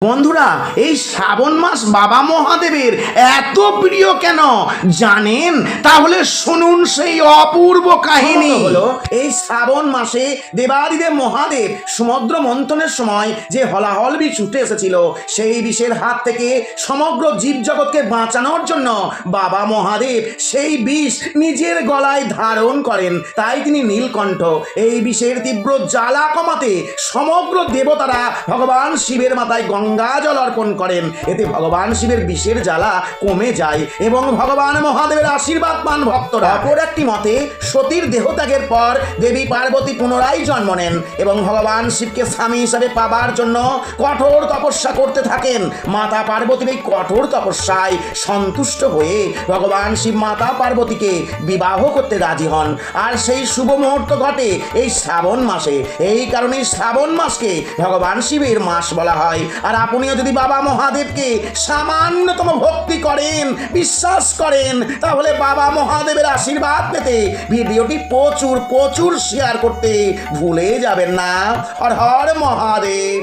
বন্ধুরা, এই শ্রাবণ মাস বাবা মহাদেবের এত প্রিয় কেন জানেন? তাহলে শুনুন সেই অপূর্ব কাহিনী। হলো এই শ্রাবণ মাসে দেবাদিদেব মহাদেব সমুদ্র মন্থনের সময় যে হলাহল বিষ উঠে এসেছিল, সেই বিষের হাত থেকে সমগ্র জীবজগৎকে বাঁচানোর জন্য বাবা মহাদেব সেই বিষ নিজের গলায় ধারণ করেন। তাই তিনি নীলকণ্ঠ। এই বিষের তীব্র জ্বালা কমাতে সমগ্র দেবতারা ভগবান শিবের মাথায় গঙ্গা জল অর্পণ করেন। এতে ভগবান শিবের বিষের জ্বালা কমে যায় এবং ভগবান মহাদেবের আশীর্বাদ পান ভক্তরা। অপর একটি মতে সতীর দেহত্যাগের পর দেবী পার্বতী পুনরায় জন্ম নেন এবং ভগবান শিবকে স্বামী হিসাবে পাবার জন্য কঠোর তপস্যা করতে থাকেন। মাতা পার্বতীর এই কঠোর তপস্যায় সন্তুষ্ট হয়ে ভগবান শিব মাতা পার্বতীকে বিবাহ করতে রাজি হন। আর সেই শুভ মুহূর্ত ঘটে এই শ্রাবণ মাসে। এই কারণে শ্রাবণ মাসকে ভগবান শিবের মাস বলা হয়। আর আপনিও যদি বাবা মহাদেবকে সামান্যতম ভক্তি করেন, বিশ্বাস করেন, তাহলে বাবা মহাদেবের আশীর্বাদ পেতে ভিডিওটি প্রচুর শেয়ার করতে ভুলে যাবেন না। হর হর মহাদেব।